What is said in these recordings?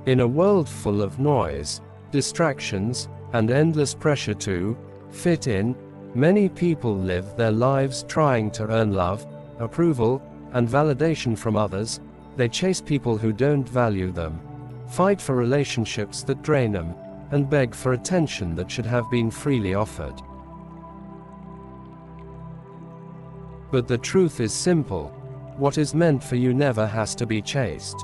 In a world full of noise, distractions, and endless pressure to fit in, many people live their lives trying to earn love, approval, and validation from others. They chase people who don't value them, fight for relationships that drain them, and beg for attention that should have been freely offered. But the truth is simple: what is meant for you never has to be chased.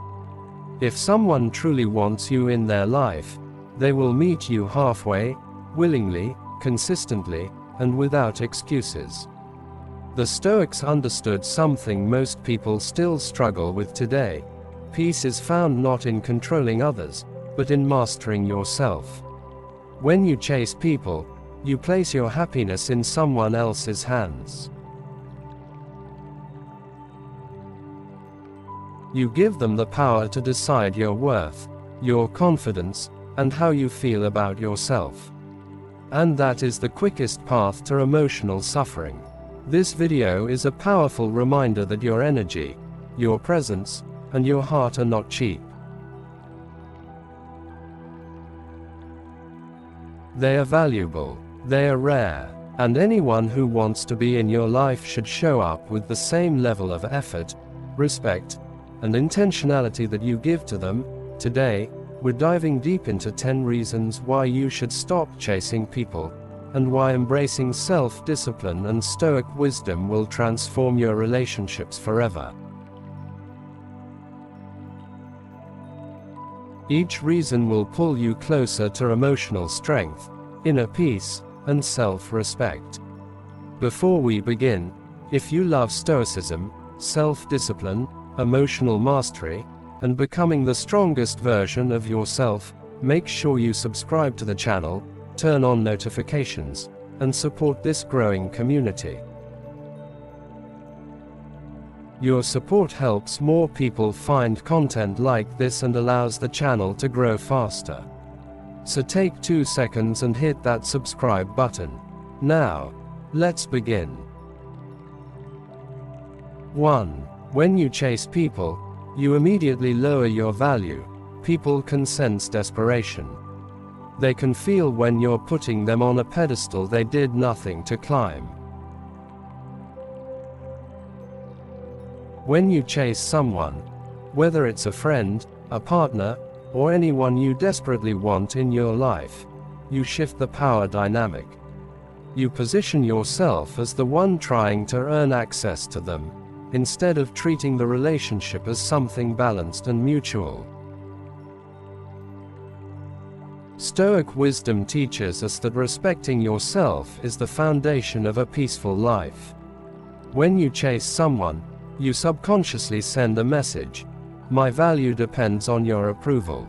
If someone truly wants you in their life, they will meet you halfway, willingly, consistently, and without excuses. The Stoics understood something most people still struggle with today. Peace is found not in controlling others, but in mastering yourself. When you chase people, you place your happiness in someone else's hands. You give them the power to decide your worth, your confidence, and how you feel about yourself. And that is the quickest path to emotional suffering. This video is a powerful reminder that your energy, your presence, and your heart are not cheap. They are valuable, they are rare, and anyone who wants to be in your life should show up with the same level of effort, respect, and intentionality that you give to them. Today, we're diving deep into 10 reasons why you should stop chasing people, and why embracing self-discipline and Stoic wisdom will transform your relationships forever. Each reason will pull you closer to emotional strength, inner peace, and self-respect. Before we begin, if you love Stoicism, self-discipline, emotional mastery, and becoming the strongest version of yourself, make sure you subscribe to the channel, turn on notifications, and support this growing community. Your support helps more people find content like this and allows the channel to grow faster. So take 2 seconds and hit that subscribe button. Now, let's begin. 1. When you chase people, you immediately lower your value. People can sense desperation. They can feel when you're putting them on a pedestal they did nothing to climb. When you chase someone, whether it's a friend, a partner, or anyone you desperately want in your life, you shift the power dynamic. You position yourself as the one trying to earn access to them, instead of treating the relationship as something balanced and mutual. Stoic wisdom teaches us that respecting yourself is the foundation of a peaceful life. When you chase someone, you subconsciously send a message: my value depends on your approval.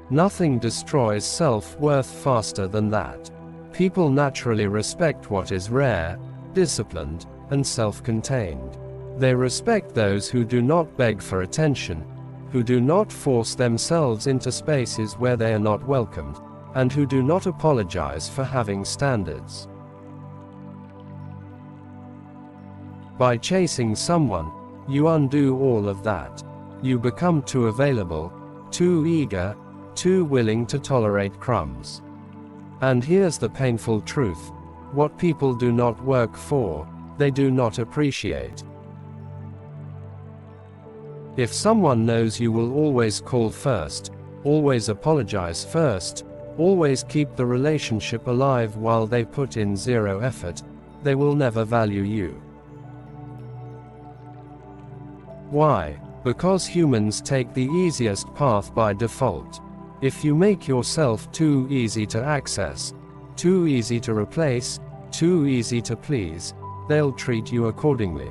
Nothing destroys self-worth faster than that. People naturally respect what is rare, disciplined, and self-contained. They respect those who do not beg for attention, who do not force themselves into spaces where they are not welcomed, and who do not apologize for having standards. By chasing someone, you undo all of that. You become too available, too eager, too willing to tolerate crumbs. And here's the painful truth: what people do not work for, they do not appreciate. If someone knows you will always call first, always apologize first, always keep the relationship alive while they put in zero effort, they will never value you. Why? Because humans take the easiest path by default. If you make yourself too easy to access, too easy to replace, too easy to please, they'll treat you accordingly.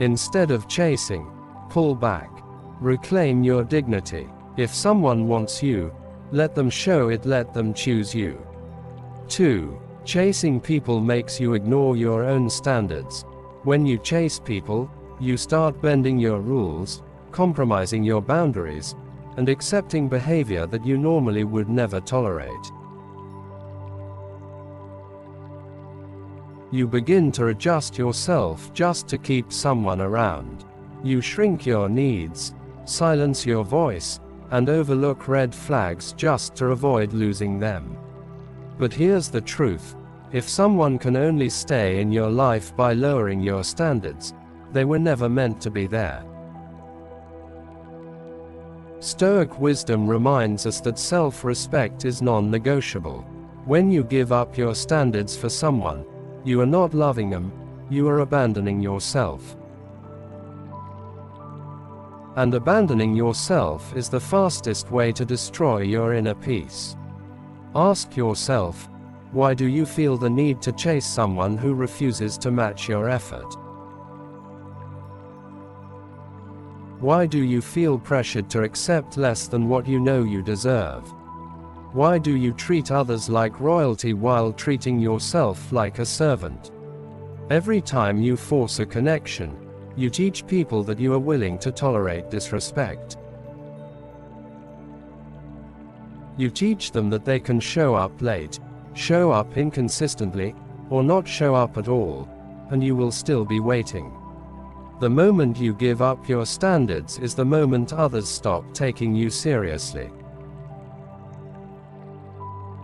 Instead of chasing, pull back. Reclaim your dignity. If someone wants you, let them show it, let them choose you. 2. Chasing people makes you ignore your own standards. When you chase people, you start bending your rules, compromising your boundaries, and accepting behavior that you normally would never tolerate. You begin to adjust yourself just to keep someone around. You shrink your needs, silence your voice, and overlook red flags just to avoid losing them. But here's the truth: if someone can only stay in your life by lowering your standards, they were never meant to be there. Stoic wisdom reminds us that self-respect is non-negotiable. When you give up your standards for someone, you are not loving them, you are abandoning yourself. And abandoning yourself is the fastest way to destroy your inner peace. Ask yourself, why do you feel the need to chase someone who refuses to match your effort? Why do you feel pressured to accept less than what you know you deserve? Why do you treat others like royalty while treating yourself like a servant? Every time you force a connection, you teach people that you are willing to tolerate disrespect. You teach them that they can show up late, show up inconsistently, or not show up at all, and you will still be waiting. The moment you give up your standards is the moment others stop taking you seriously.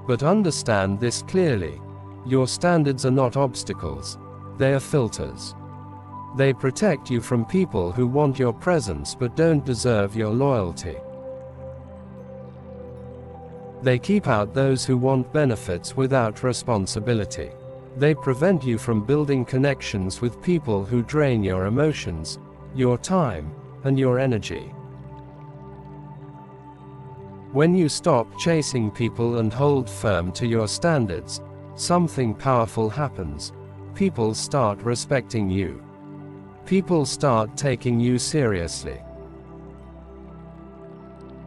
But understand this clearly: your standards are not obstacles, they are filters. They protect you from people who want your presence but don't deserve your loyalty. They keep out those who want benefits without responsibility. They prevent you from building connections with people who drain your emotions, your time, and your energy. When you stop chasing people and hold firm to your standards, something powerful happens. People start respecting you. People start taking you seriously.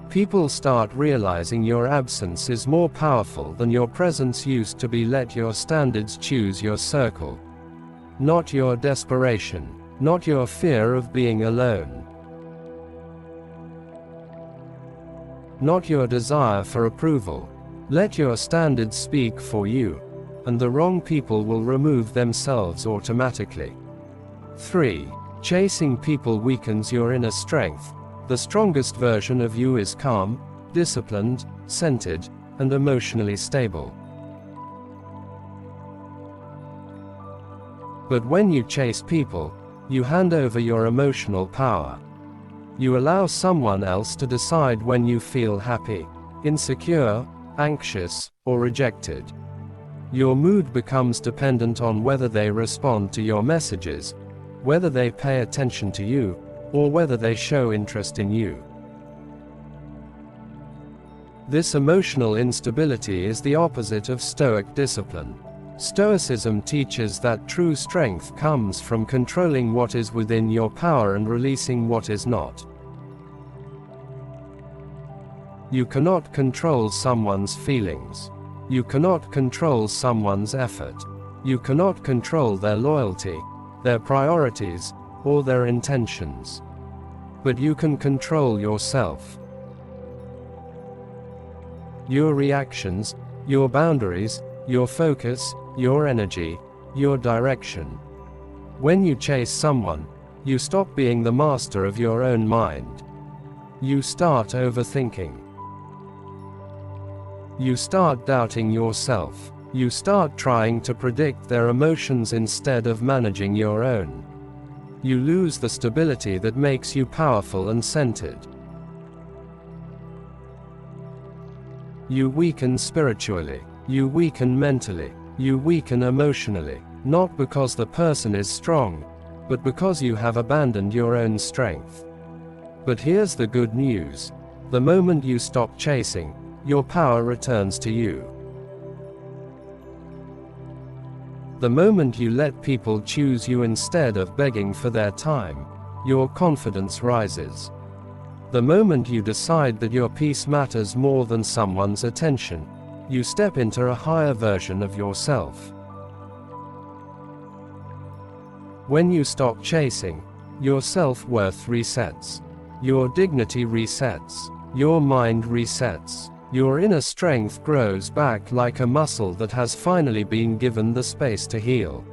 People start realizing your absence is more powerful than your presence used to be. Let your standards choose your circle. Not your desperation, not your fear of being alone. Not your desire for approval. Let your standards speak for you, and the wrong people will remove themselves automatically. 3. Chasing people weakens your inner strength. The strongest version of you is calm, disciplined, centered, and emotionally stable. But when you chase people, you hand over your emotional power. You allow someone else to decide when you feel happy, insecure, anxious, or rejected. Your mood becomes dependent on whether they respond to your messages, whether they pay attention to you, or whether they show interest in you. This emotional instability is the opposite of Stoic discipline. Stoicism teaches that true strength comes from controlling what is within your power and releasing what is not. You cannot control someone's feelings. You cannot control someone's effort. You cannot control their loyalty, their priorities, or their intentions. But you can control yourself. Your reactions, your boundaries, your focus, your energy, your direction. When you chase someone, you stop being the master of your own mind. You start overthinking. You start doubting yourself. You start trying to predict their emotions instead of managing your own. You lose the stability that makes you powerful and centered. You weaken spiritually. You weaken mentally. You weaken emotionally. Not because the person is strong, but because you have abandoned your own strength. But here's the good news. The moment you stop chasing, your power returns to you. The moment you let people choose you instead of begging for their time, your confidence rises. The moment you decide that your peace matters more than someone's attention, you step into a higher version of yourself. When you stop chasing, your self-worth resets. Your dignity resets. Your mind resets. Your inner strength grows back like a muscle that has finally been given the space to heal.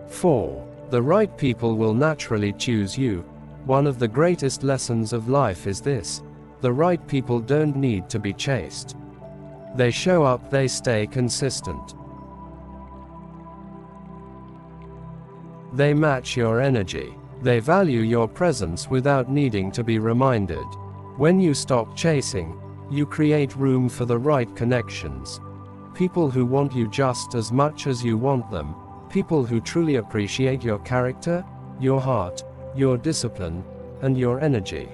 4. The right people will naturally choose you. One of the greatest lessons of life is this: the right people don't need to be chased. They show up, they stay consistent. They match your energy. They value your presence without needing to be reminded. When you stop chasing, you create room for the right connections. People who want you just as much as you want them. People who truly appreciate your character, your heart, your discipline, and your energy.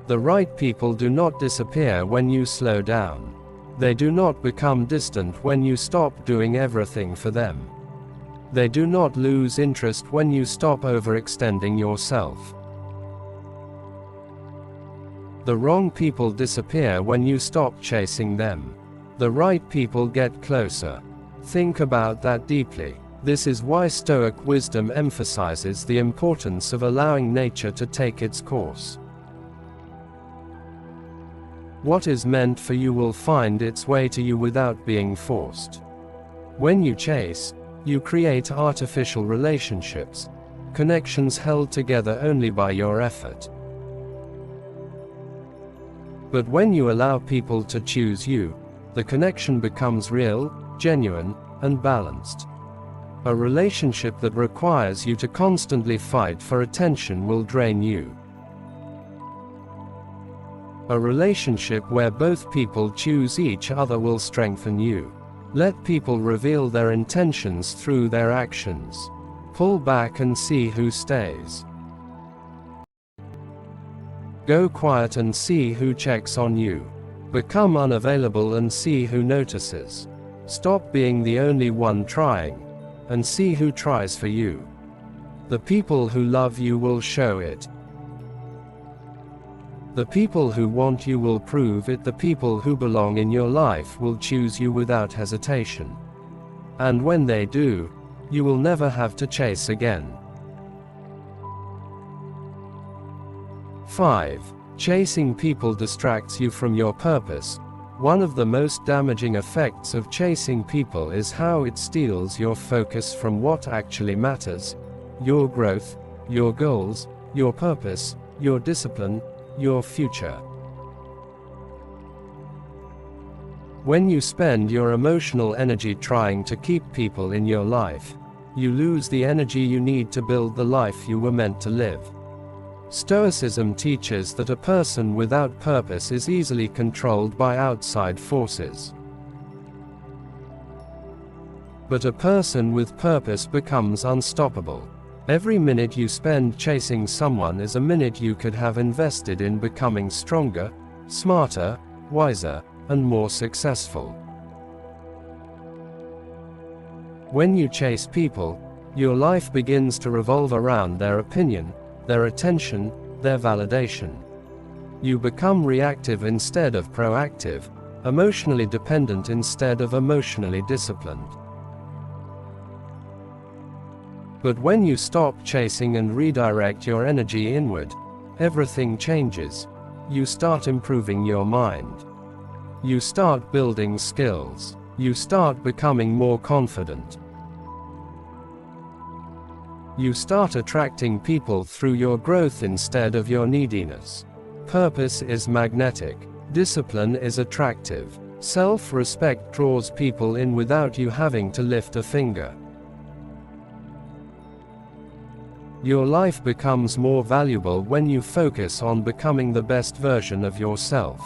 The right people do not disappear when you slow down. They do not become distant when you stop doing everything for them. They do not lose interest when you stop overextending yourself. The wrong people disappear when you stop chasing them. The right people get closer. Think about that deeply. This is why Stoic wisdom emphasizes the importance of allowing nature to take its course. What is meant for you will find its way to you without being forced. When you chase, you create artificial relationships, connections held together only by your effort. But when you allow people to choose you, the connection becomes real, genuine, and balanced. A relationship that requires you to constantly fight for attention will drain you. A relationship where both people choose each other will strengthen you. Let people reveal their intentions through their actions. Pull back and see who stays. Go quiet and see who checks on you. Become unavailable and see who notices. Stop being the only one trying, and see who tries for you. The people who love you will show it. The people who want you will prove it. The people who belong in your life will choose you without hesitation. And when they do, you will never have to chase again. 5. Chasing people distracts you from your purpose. One of the most damaging effects of chasing people is how it steals your focus from what actually matters: your growth, your goals, your purpose, your discipline, your future. When you spend your emotional energy trying to keep people in your life, you lose the energy you need to build the life you were meant to live. Stoicism teaches that a person without purpose is easily controlled by outside forces. But a person with purpose becomes unstoppable. Every minute you spend chasing someone is a minute you could have invested in becoming stronger, smarter, wiser, and more successful. When you chase people, your life begins to revolve around their opinion, their attention, their validation. You become reactive instead of proactive, emotionally dependent instead of emotionally disciplined. But when you stop chasing and redirect your energy inward, everything changes. You start improving your mind. You start building skills. You start becoming more confident. You start attracting people through your growth instead of your neediness. Purpose is magnetic. Discipline is attractive. Self-respect draws people in without you having to lift a finger. Your life becomes more valuable when you focus on becoming the best version of yourself.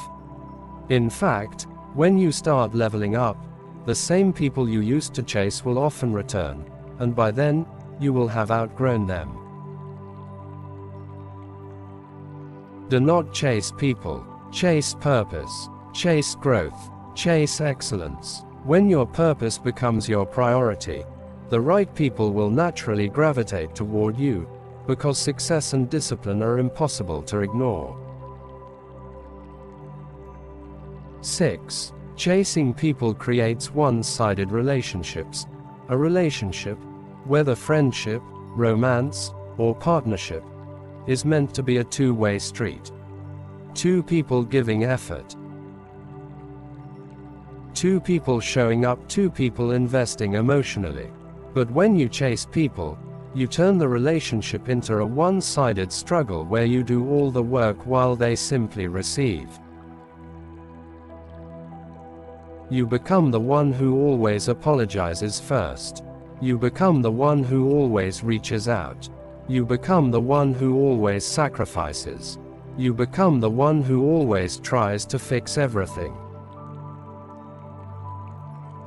In fact, when you start leveling up, the same people you used to chase will often return, and by then, you will have outgrown them. Do not chase people. Chase purpose. Chase growth. Chase excellence. When your purpose becomes your priority, the right people will naturally gravitate toward you, because success and discipline are impossible to ignore. 6. Chasing people creates one-sided relationships. A relationship, whether friendship, romance, or partnership, is meant to be a two-way street. Two people giving effort. Two people showing up, two people investing emotionally. But when you chase people, you turn the relationship into a one-sided struggle where you do all the work while they simply receive. You become the one who always apologizes first. You become the one who always reaches out. You become the one who always sacrifices. You become the one who always tries to fix everything.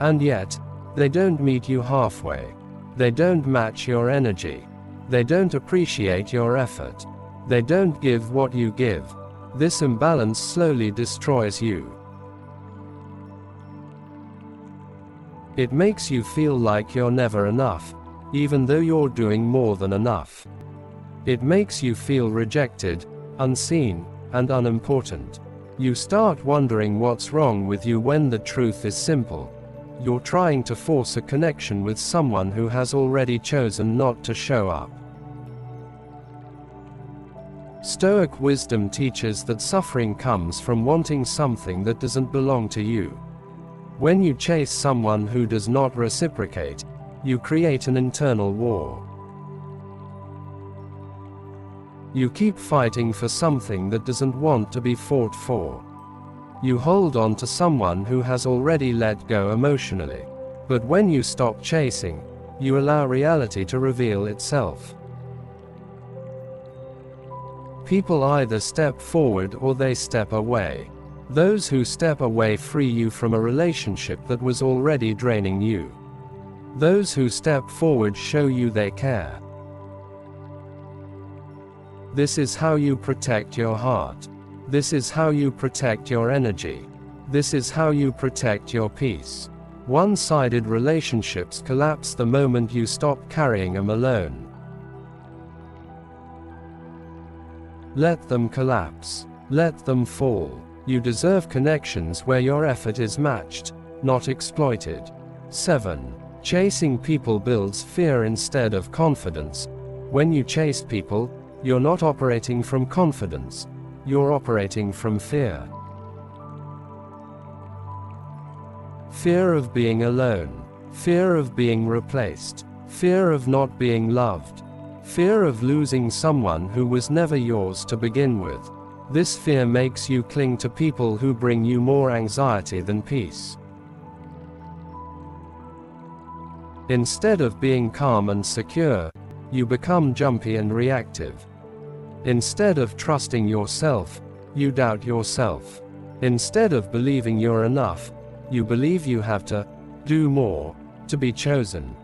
And yet, they don't meet you halfway. They don't match your energy. They don't appreciate your effort. They don't give what you give. This imbalance slowly destroys you. It makes you feel like you're never enough, even though you're doing more than enough. It makes you feel rejected, unseen, and unimportant. You start wondering what's wrong with you when the truth is simple. You're trying to force a connection with someone who has already chosen not to show up. Stoic wisdom teaches that suffering comes from wanting something that doesn't belong to you. When you chase someone who does not reciprocate, you create an internal war. You keep fighting for something that doesn't want to be fought for. You hold on to someone who has already let go emotionally. But when you stop chasing, you allow reality to reveal itself. People either step forward or they step away. Those who step away free you from a relationship that was already draining you. Those who step forward show you they care. This is how you protect your heart. This is how you protect your energy. This is how you protect your peace. One-sided relationships collapse the moment you stop carrying them alone. Let them collapse. Let them fall. You deserve connections where your effort is matched, not exploited. 7. Chasing people builds fear instead of confidence. When you chase people, you're not operating from confidence. You're operating from fear. Fear of being alone. Fear of being replaced. Fear of not being loved. Fear of losing someone who was never yours to begin with. This fear makes you cling to people who bring you more anxiety than peace. Instead of being calm and secure, you become jumpy and reactive. Instead of trusting yourself, you doubt yourself. Instead of believing you're enough, you believe you have to do more to be chosen.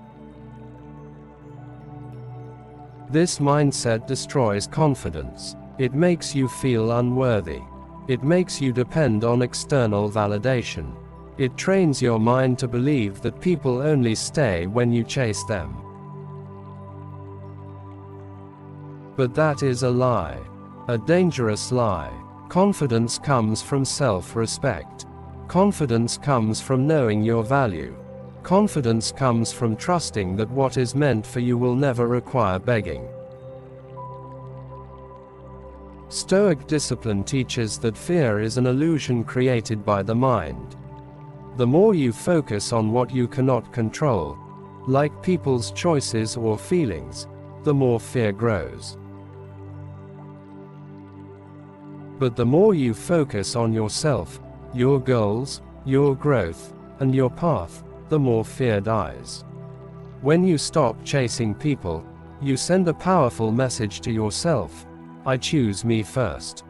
This mindset destroys confidence. It makes you feel unworthy. It makes you depend on external validation. It trains your mind to believe that people only stay when you chase them. But that is a lie. A dangerous lie. Confidence comes from self-respect. Confidence comes from knowing your value. Confidence comes from trusting that what is meant for you will never require begging. Stoic discipline teaches that fear is an illusion created by the mind. The more you focus on what you cannot control, like people's choices or feelings, the more fear grows. But the more you focus on yourself, your goals, your growth, and your path, the more fear dies. When you stop chasing people, you send a powerful message to yourself: I choose me first.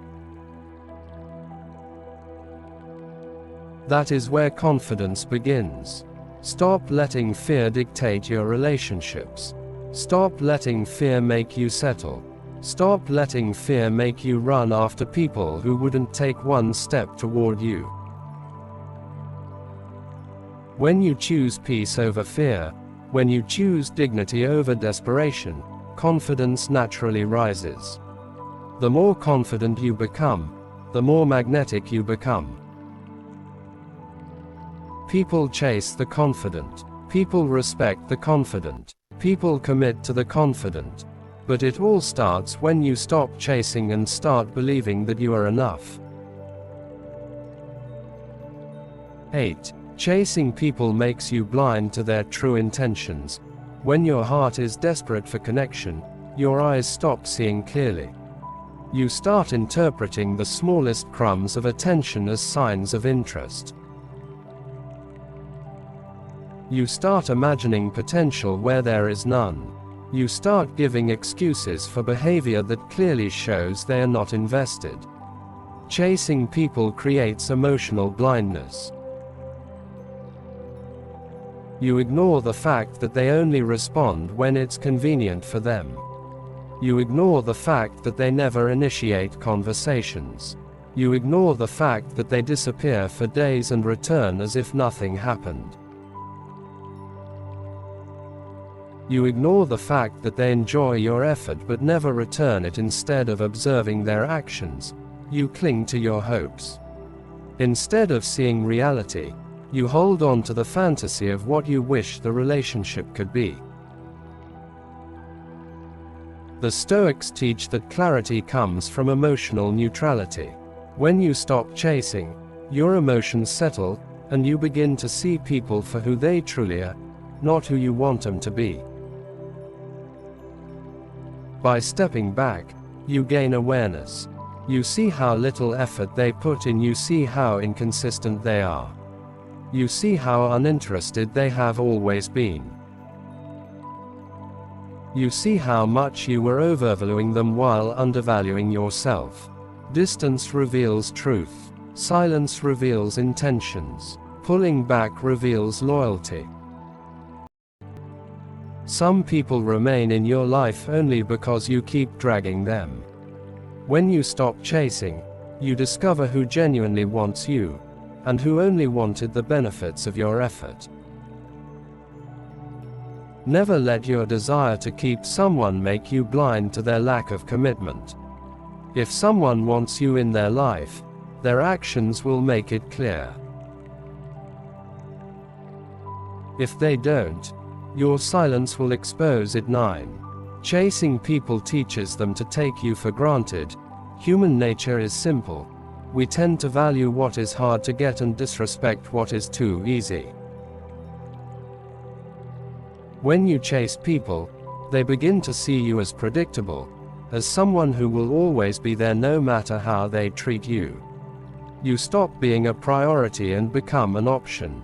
That is where confidence begins. Stop letting fear dictate your relationships. Stop letting fear make you settle. Stop letting fear make you run after people who wouldn't take one step toward you. When you choose peace over fear, when you choose dignity over desperation, confidence naturally rises. The more confident you become, the more magnetic you become. People chase the confident. People respect the confident. People commit to the confident. But it all starts when you stop chasing and start believing that you are enough. 8. Chasing people makes you blind to their true intentions. When your heart is desperate for connection, your eyes stop seeing clearly. You start interpreting the smallest crumbs of attention as signs of interest. You start imagining potential where there is none. You start giving excuses for behavior that clearly shows they are not invested. Chasing people creates emotional blindness. You ignore the fact that they only respond when it's convenient for them. You ignore the fact that they never initiate conversations. You ignore the fact that they disappear for days and return as if nothing happened. You ignore the fact that they enjoy your effort but never return it. Instead of observing their actions, you cling to your hopes. Instead of seeing reality, you hold on to the fantasy of what you wish the relationship could be. The Stoics teach that clarity comes from emotional neutrality. When you stop chasing, your emotions settle, and you begin to see people for who they truly are, not who you want them to be. By stepping back, you gain awareness. You see how little effort they put in. You see how inconsistent they are. You see how uninterested they have always been. You see how much you were overvaluing them while undervaluing yourself. Distance reveals truth. Silence reveals intentions. Pulling back reveals loyalty. Some people remain in your life only because you keep dragging them. When you stop chasing, you discover who genuinely wants you, and who only wanted the benefits of your effort. Never let your desire to keep someone make you blind to their lack of commitment. If someone wants you in their life, their actions will make it clear. If they don't, your silence will expose it. 9. Chasing people teaches them to take you for granted. Human nature is simple. We tend to value what is hard to get and disrespect what is too easy. When you chase people, they begin to see you as predictable, as someone who will always be there no matter how they treat you. You stop being a priority and become an option.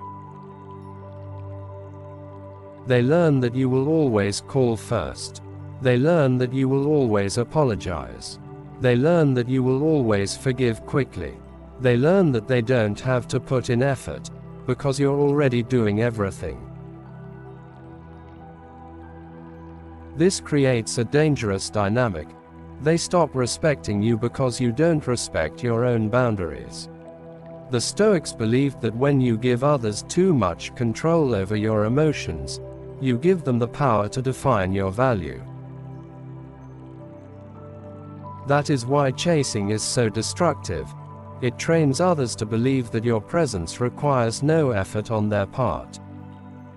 They learn that you will always call first. They learn that you will always apologize. They learn that you will always forgive quickly. They learn that they don't have to put in effort, because you're already doing everything. This creates a dangerous dynamic. They stop respecting you because you don't respect your own boundaries. The Stoics believed that when you give others too much control over your emotions, you give them the power to define your value. That is why chasing is so destructive. It trains others to believe that your presence requires no effort on their part.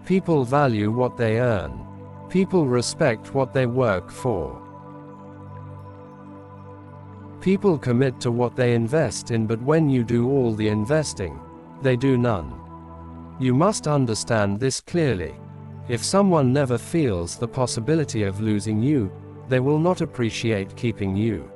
People value what they earn. People respect what they work for. People commit to what they invest in, but when you do all the investing, they do none. You must understand this clearly. If someone never feels the possibility of losing you, they will not appreciate keeping you.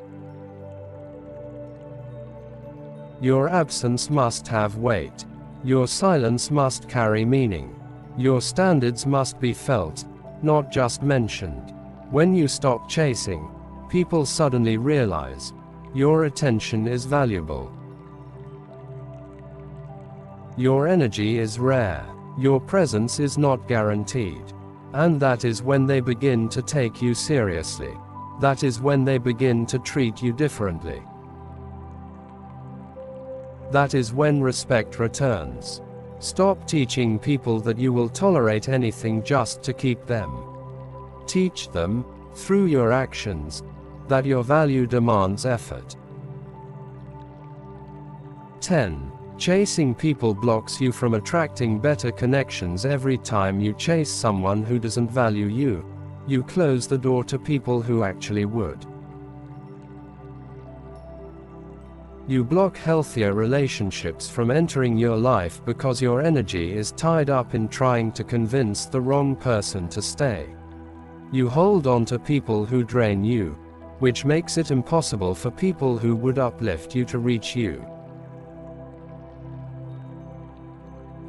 Your absence must have weight. Your silence must carry meaning. Your standards must be felt, not just mentioned. When you stop chasing, people suddenly realize your attention is valuable. Your energy is rare. Your presence is not guaranteed. And that is when they begin to take you seriously. That is when they begin to treat you differently. That is when respect returns. Stop teaching people that you will tolerate anything just to keep them. Teach them, through your actions, that your value demands effort. 10. Chasing people blocks you from attracting better connections. Every time you chase someone who doesn't value you, you close the door to people who actually would. You block healthier relationships from entering your life because your energy is tied up in trying to convince the wrong person to stay. You hold on to people who drain you, which makes it impossible for people who would uplift you to reach you.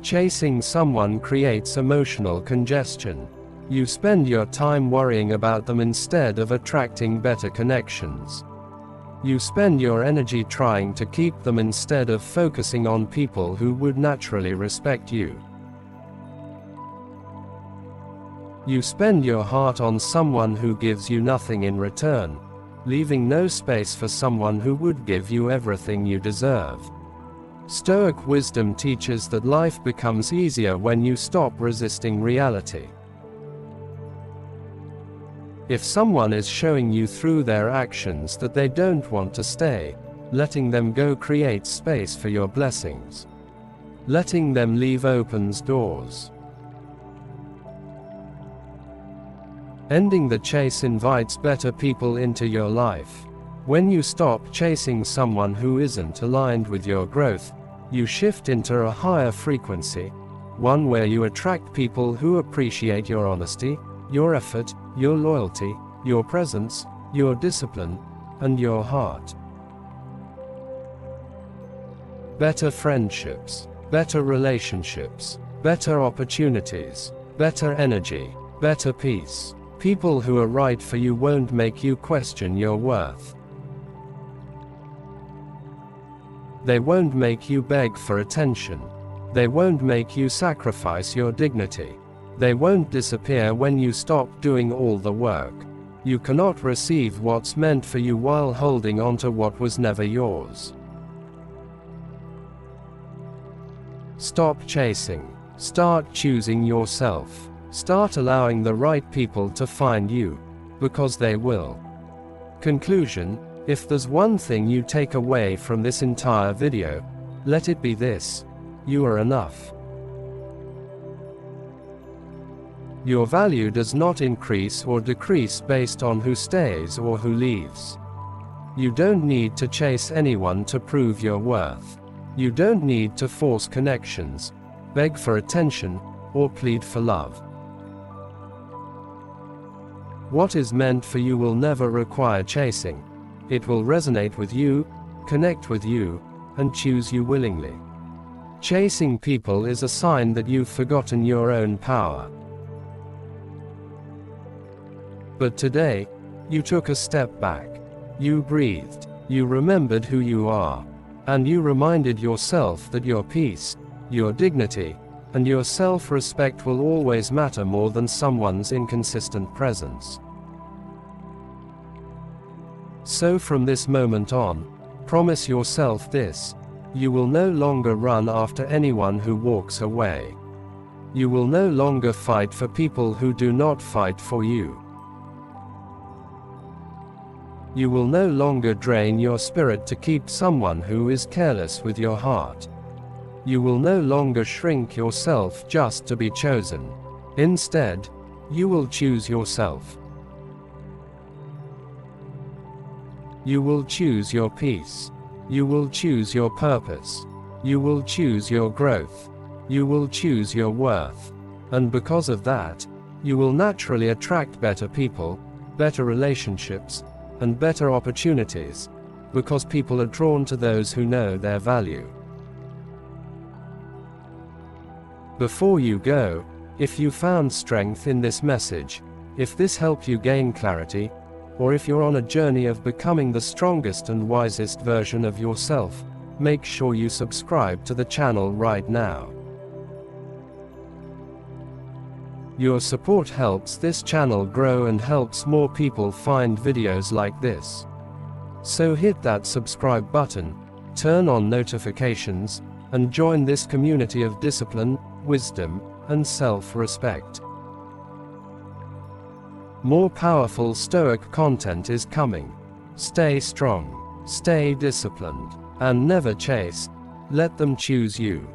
Chasing someone creates emotional congestion. You spend your time worrying about them instead of attracting better connections. You spend your energy trying to keep them instead of focusing on people who would naturally respect you. You spend your heart on someone who gives you nothing in return, leaving no space for someone who would give you everything you deserve. Stoic wisdom teaches that life becomes easier when you stop resisting reality. If someone is showing you through their actions that they don't want to stay, letting them go creates space for your blessings. Letting them leave opens doors. Ending the chase invites better people into your life. When you stop chasing someone who isn't aligned with your growth, you shift into a higher frequency, one where you attract people who appreciate your honesty, your effort, your loyalty, your presence, your discipline, and your heart. Better friendships, better relationships, better opportunities, better energy, better peace. People who are right for you won't make you question your worth. They won't make you beg for attention. They won't make you sacrifice your dignity. They won't disappear when you stop doing all the work. You cannot receive what's meant for you while holding on to what was never yours. Stop chasing. Start choosing yourself. Start allowing the right people to find you, because they will. Conclusion: if there's one thing you take away from this entire video, let it be this: you are enough. Your value does not increase or decrease based on who stays or who leaves. You don't need to chase anyone to prove your worth. You don't need to force connections, beg for attention, or plead for love. What is meant for you will never require chasing. It will resonate with you, connect with you, and choose you willingly. Chasing people is a sign that you've forgotten your own power. But today, you took a step back. You breathed. You remembered who you are. And you reminded yourself that your peace, your dignity, and your self-respect will always matter more than someone's inconsistent presence. So from this moment on, promise yourself this: you will no longer run after anyone who walks away. You will no longer fight for people who do not fight for you. You will no longer drain your spirit to keep someone who is careless with your heart. You will no longer shrink yourself just to be chosen. Instead, you will choose yourself. You will choose your peace. You will choose your purpose. You will choose your growth. You will choose your worth. And because of that, you will naturally attract better people, better relationships, and better opportunities, because people are drawn to those who know their value. Before you go, if you found strength in this message, if this helped you gain clarity, or if you're on a journey of becoming the strongest and wisest version of yourself, make sure you subscribe to the channel right now. Your support helps this channel grow and helps more people find videos like this. So hit that subscribe button, turn on notifications, and join this community of discipline, wisdom, and self-respect. More powerful Stoic content is coming. Stay strong, stay disciplined, and never chase. Let them choose you.